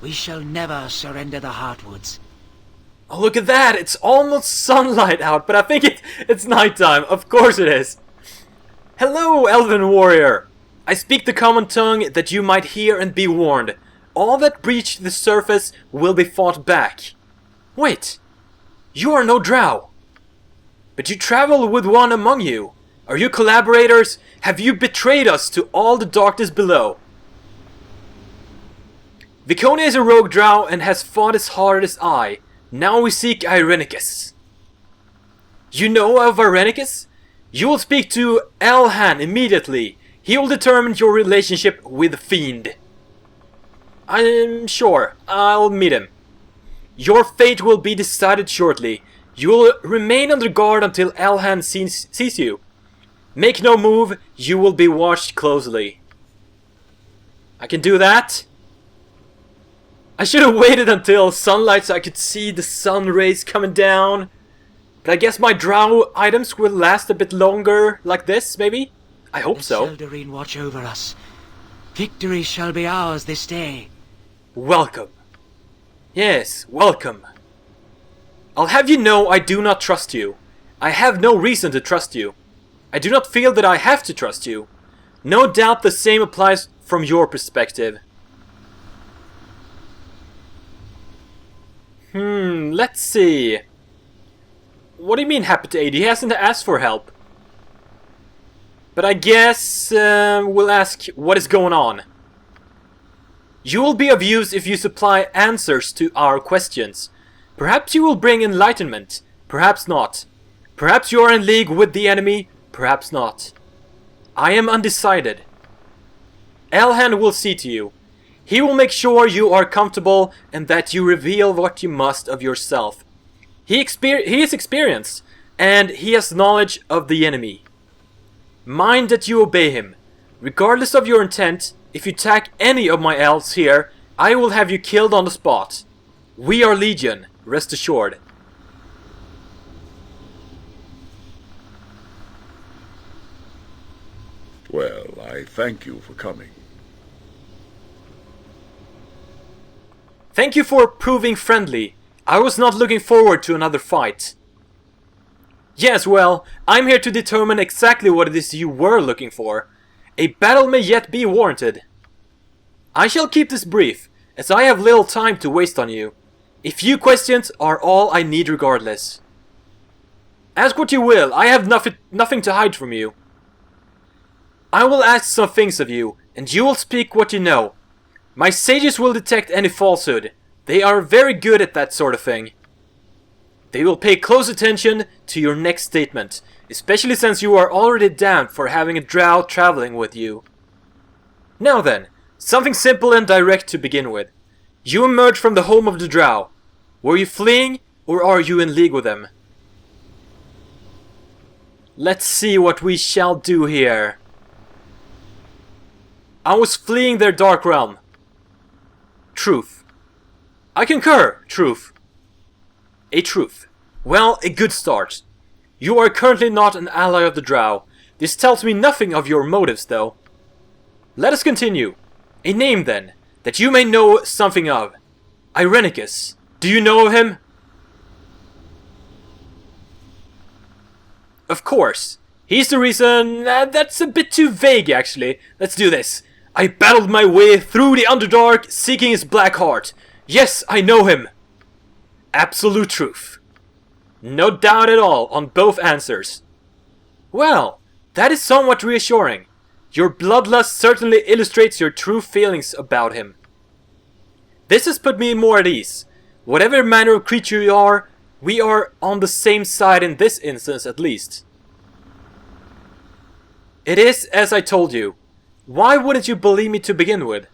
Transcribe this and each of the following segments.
We shall never surrender the Heartwoods. Oh, look at that! It's almost sunlight out, but I think it's nighttime. Of course it is. Hello, Elven Warrior! I speak the common tongue that you might hear and be warned. All that breach the surface will be fought back. Wait, you are no drow. But you travel with one among you. Are you collaborators? Have you betrayed us to all the darkness below? Viconia is a rogue drow and has fought as hard as I. Now we seek Irenicus. You know of Irenicus? You will speak to Elhan immediately. He will determine your relationship with the Fiend. I'm sure. I'll meet him. Your fate will be decided shortly. You will remain under guard until Elhan sees you. Make no move. You will be watched closely. I can do that. I should have waited until sunlight so I could see the sun rays coming down. But I guess my drow items will last a bit longer like this, maybe? I hope so. The Seldarine watch over us. Victory shall be ours this day. Welcome. Yes, welcome. I'll have you know I do not trust you. I have no reason to trust you. I do not feel that I have to trust you. No doubt the same applies from your perspective. Let's see. What do you mean happy to aid? He hasn't asked for help. But I guess we'll ask what is going on. You will be of use if you supply answers to our questions. Perhaps you will bring enlightenment. Perhaps not. Perhaps you are in league with the enemy. Perhaps not. I am undecided. Elhan will see to you. He will make sure you are comfortable and that you reveal what you must of yourself. He is experienced, and he has knowledge of the enemy. Mind that you obey him. Regardless of your intent, if you attack any of my elves here, I will have you killed on the spot. We are Legion, rest assured. Well, I thank you for coming. Thank you for proving friendly. I was not looking forward to another fight. Yes, well, I'm here to determine exactly what it is you were looking for. A battle may yet be warranted. I shall keep this brief, as I have little time to waste on you. A few questions are all I need regardless. Ask what you will, I have nothing to hide from you. I will ask some things of you, and you will speak what you know. My sages will detect any falsehood. They are very good at that sort of thing. They will pay close attention to your next statement, especially since you are already damned for having a drow traveling with you. Now then, something simple and direct to begin with. You emerged from the home of the drow. Were you fleeing, or are you in league with them? Let's see what we shall do here. I was fleeing their dark realm. Truth. I concur, truth. A truth. Well, a good start. You are currently not an ally of the drow. This tells me nothing of your motives, though. Let us continue. A name, then, that you may know something of. Irenicus. Do you know of him? Of course. He's the reason... that's a bit too vague, actually. Let's do this. I battled my way through the Underdark, seeking his black heart. Yes, I know him. Absolute truth. No doubt at all on both answers. Well, that is somewhat reassuring. Your bloodlust certainly illustrates your true feelings about him. This has put me more at ease. Whatever manner of creature you are, we are on the same side in this instance at least. It is as I told you. Why wouldn't you believe me to begin with?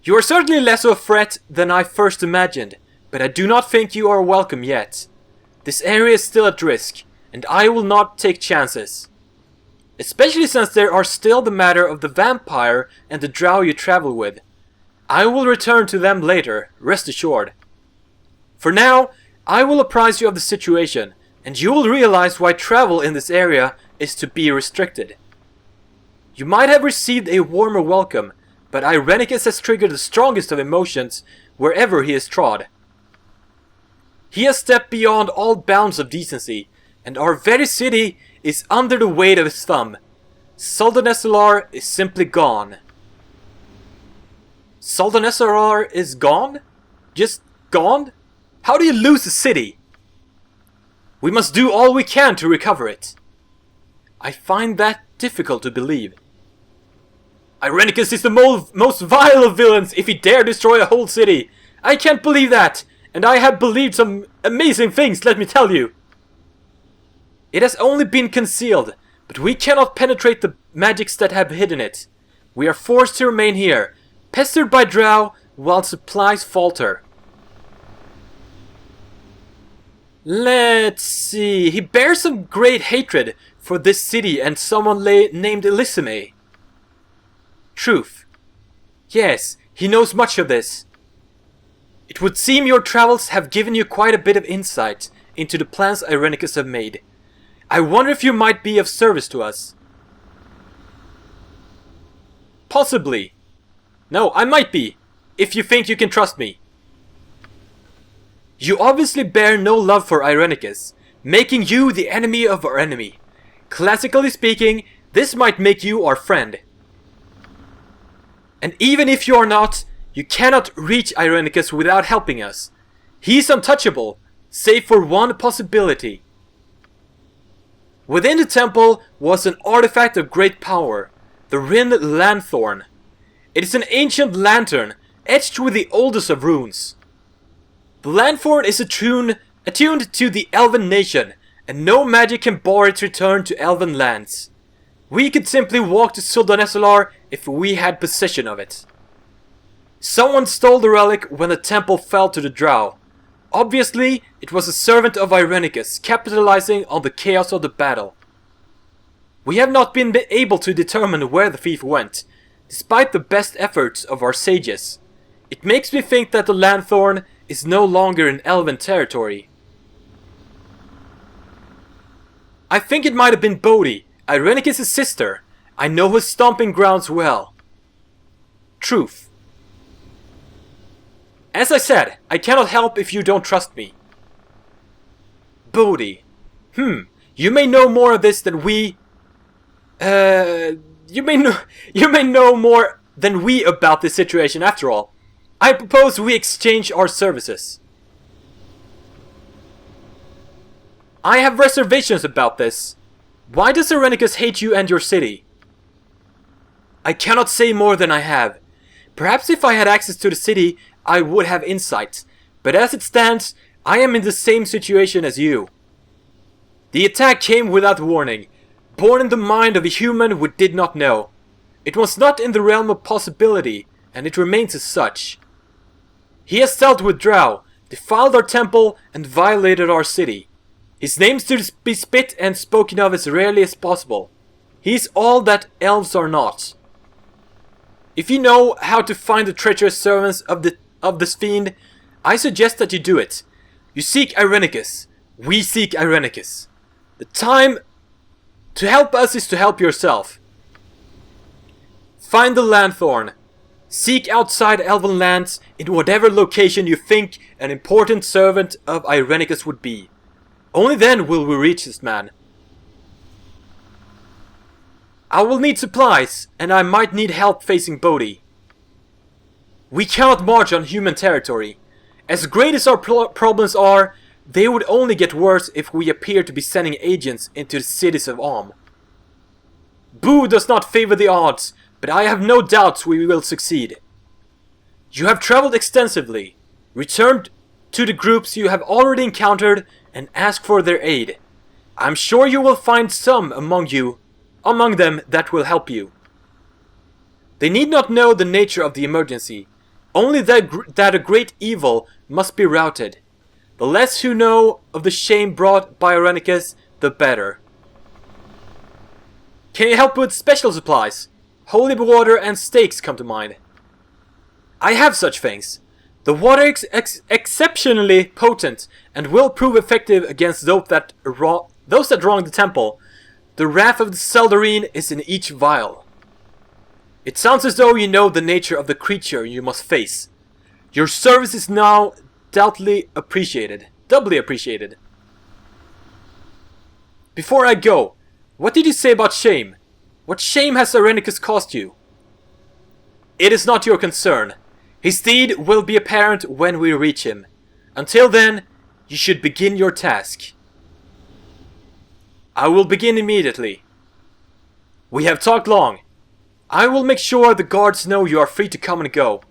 You are certainly less of a threat than I first imagined, but I do not think you are welcome yet. This area is still at risk, and I will not take chances. Especially since there are still the matter of the vampire and the drow you travel with. I will return to them later, rest assured. For now, I will apprise you of the situation, and you will realize why travel in this area is to be restricted. You might have received a warmer welcome, but Irenicus has triggered the strongest of emotions wherever he has trod. He has stepped beyond all bounds of decency, and our very city is under the weight of his thumb. Soldaneslar is simply gone. Soldaneslar is gone? Just gone? How do you lose a city? We must do all we can to recover it. I find that difficult to believe. Irenicus is the most vile of villains if he dare destroy a whole city. I can't believe that, and I have believed some amazing things, let me tell you. It has only been concealed, but we cannot penetrate the magics that have hidden it. We are forced to remain here, pestered by drow while supplies falter. Let's see, he bears some great hatred for this city and someone named Elisime. Truth. Yes, he knows much of this. It would seem your travels have given you quite a bit of insight into the plans Irenicus have made. I wonder if you might be of service to us. Possibly. No, I might be, if you think you can trust me. You obviously bear no love for Irenicus, making you the enemy of our enemy. Classically speaking, this might make you our friend. And even if you are not, you cannot reach Irenicus without helping us. He is untouchable, save for one possibility. Within the temple was an artifact of great power, the Rin Lanthorn. It is an ancient lantern, etched with the oldest of runes. The Lanthorn is attuned to the Elven nation, and no magic can bar its return to Elven lands. We could simply walk to Soldaneslar if we had possession of it. Someone stole the relic when the temple fell to the drow. Obviously, it was a servant of Irenicus, capitalizing on the chaos of the battle. We have not been able to determine where the thief went, despite the best efforts of our sages. It makes me think that the Lanthorn is no longer in Elven territory. I think it might have been Bodhi, Irenicus' sister. I know his stomping grounds well. Truth. As I said, I cannot help if you don't trust me. Bodhi. You may know more of this than we... You may know more than we about this situation after all. I propose we exchange our services. I have reservations about this. Why does Irenicus hate you and your city? I cannot say more than I have. Perhaps if I had access to the city, I would have insight. But as it stands, I am in the same situation as you. The attack came without warning, born in the mind of a human we did not know. It was not in the realm of possibility, and it remains as such. He has dealt with drow, defiled our temple, and violated our city. His name is to be spit and spoken of as rarely as possible. He is all that elves are not. If you know how to find the treacherous servants of this fiend, I suggest that you do it. You seek Irenicus. We seek Irenicus. The time to help us is to help yourself. Find the Lanthorn. Seek outside Elven lands in whatever location you think an important servant of Irenicus would be. Only then will we reach this man. I will need supplies, and I might need help facing Bodhi. We cannot march on human territory. As great as our problems are, they would only get worse if we appear to be sending agents into the cities of Alm. Boo does not favor the odds, but I have no doubts we will succeed. You have traveled extensively. Return to the groups you have already encountered and ask for their aid. I'm sure you will find some among them that will help you. They need not know the nature of the emergency, only that a great evil must be routed. The less who know of the shame brought by Irenicus, the better. Can you help with special supplies? Holy water and stakes come to mind. I have such things. The water is exceptionally potent and will prove effective against those that wrong the temple. The wrath of the Seldarine is in each vial. It sounds as though you know the nature of the creature you must face. Your service is now doubly appreciated. Doubly appreciated. Before I go, what did you say about shame? What shame has Irenicus caused you? It is not your concern. His deed will be apparent when we reach him. Until then, you should begin your task. I will begin immediately. We have talked long. I will make sure the guards know you are free to come and go.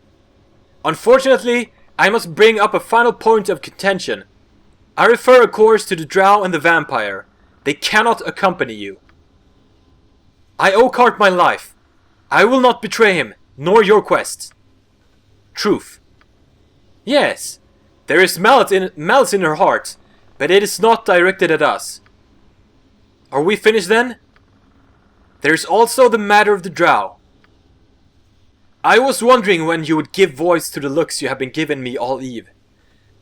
Unfortunately, I must bring up a final point of contention. I refer of course to the drow and the vampire. They cannot accompany you. I owe Kart my life. I will not betray him, nor your quest. Truth. Yes, there is malice in her heart, but it is not directed at us. Are we finished then? There is also the matter of the drow. I was wondering when you would give voice to the looks you have been giving me all eve.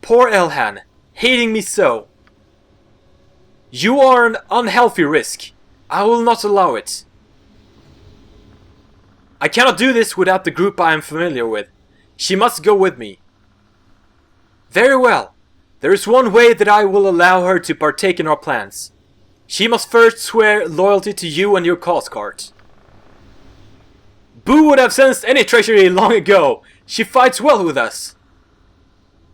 Poor Elhan, hating me so. You are an unhealthy risk. I will not allow it. I cannot do this without the group I am familiar with. She must go with me. Very well. There is one way that I will allow her to partake in our plans. She must first swear loyalty to you and your cause, Kart. Boo would have sensed any treachery long ago. She fights well with us.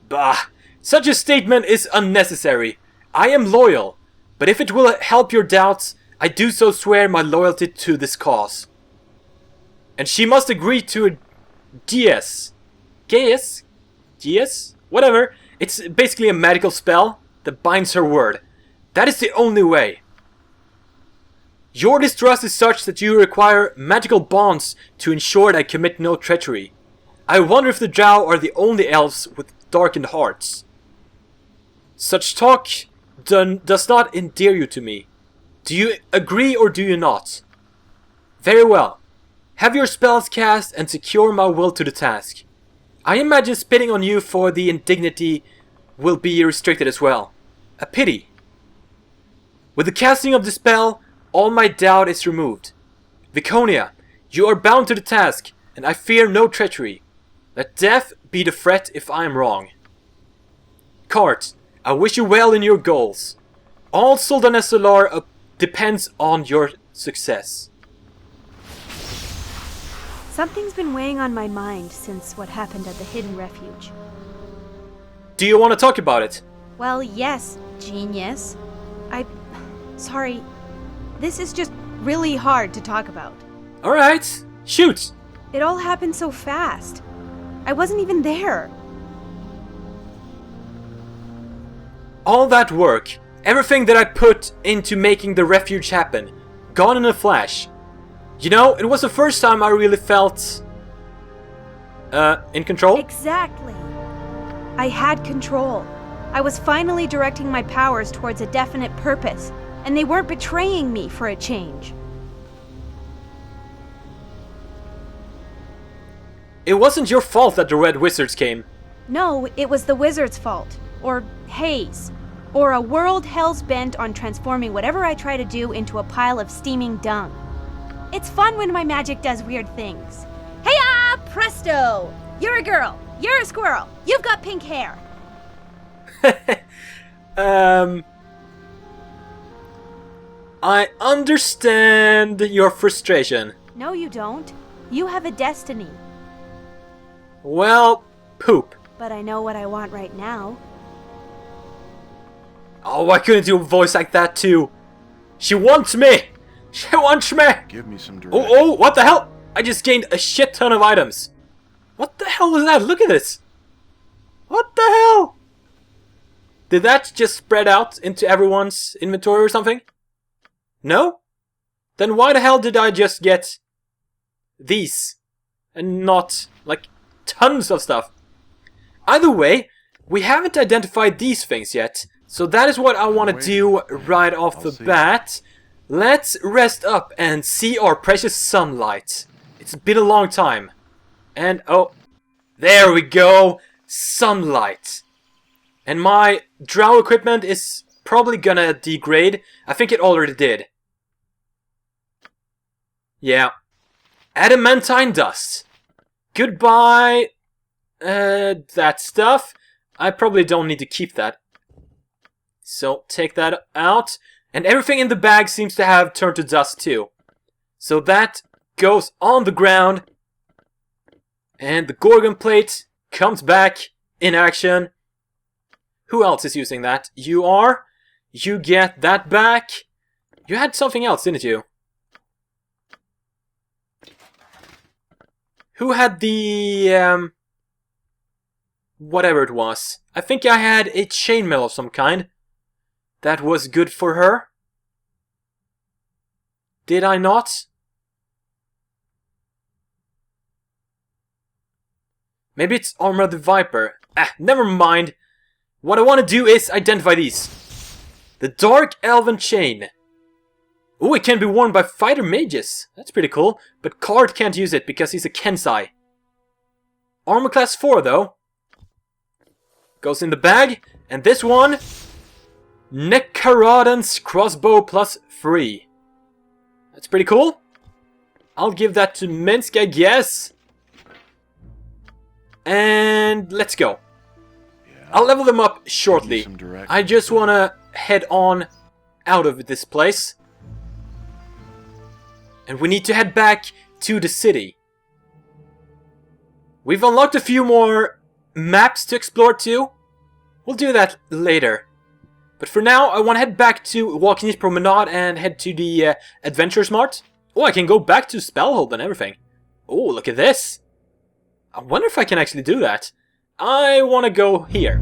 Bah, such a statement is unnecessary. I am loyal, but if it will help your doubts, I do so swear my loyalty to this cause. And she must agree to a DS. GS? GS? Whatever. It's basically a magical spell that binds her word. That is the only way. Your distrust is such that you require magical bonds to ensure that I commit no treachery. I wonder if the drow are the only elves with darkened hearts. Such talk does not endear you to me. Do you agree or do you not? Very well. Have your spells cast and secure my will to the task. I imagine spitting on you for the indignity will be restricted as well. A pity. With the casting of the spell, all my doubt is removed. Viconia, you are bound to the task, and I fear no treachery. Let death be the threat if I am wrong. Kart, I wish you well in your goals. All Soldanes Solar depends on your success. Something's been weighing on my mind since what happened at the Hidden Refuge. Do you want to talk about it? Well, yes, genius. Sorry. This is just really hard to talk about. Alright, shoot! It all happened so fast. I wasn't even there. All that work, everything that I put into making the refuge happen, gone in a flash. You know, it was the first time I really felt... in control? Exactly. I had control. I was finally directing my powers towards a definite purpose, and they weren't betraying me for a change. It wasn't your fault that the Red Wizards came. No, it was the wizard's fault. Or Haze. Or a world hell's bent on transforming whatever I try to do into a pile of steaming dung. It's fun when my magic does weird things. Hey-ya! Presto! You're a girl. You're a squirrel. You've got pink hair. I understand your frustration. No, you don't. You have a destiny. Well, poop. But I know what I want right now. Oh, why couldn't you voice like that too? She wants me! She wants me! Give me some direction. Oh, what the hell? I just gained a shit ton of items. What the hell was that? Look at this. What the hell? Did that just spread out into everyone's inventory or something? No? Then why the hell did I just get these? And not, like, tons of stuff? Either way, we haven't identified these things yet. So that is what I want to do right off the bat. Let's rest up and see our precious sunlight. It's been a long time. And, oh, there we go. Sunlight. And my drow equipment is probably gonna degrade. I think it already did. Yeah. Adamantine dust. Goodbye. That stuff. I probably don't need to keep that. So, take that out. And everything in the bag seems to have turned to dust too. So that goes on the ground. And the Gorgon plate comes back in action. Who else is using that? You are. You get that back. You had something else, didn't you? Who had the... whatever it was. I think I had a chainmail of some kind. That was good for her. Did I not? Maybe it's Armor of the Viper. Never mind. What I want to do is identify these. The Dark Elven Chain. Oh, it can be worn by fighter mages. That's pretty cool. But Kart can't use it because he's a Kensai. Armor class 4 though. Goes in the bag. And this one... Neckarodon's crossbow plus 3. That's pretty cool. I'll give that to Minsk, I guess. And let's go. I'll level them up shortly. I just want to head on out of this place. And we need to head back to the city. We've unlocked a few more maps to explore too. We'll do that later. But for now, I want to head back to Walking's Promenade and head to the Adventurers Mart. Oh, I can go back to Spellhold and everything. Oh, look at this. I wonder if I can actually do that. I want to go here.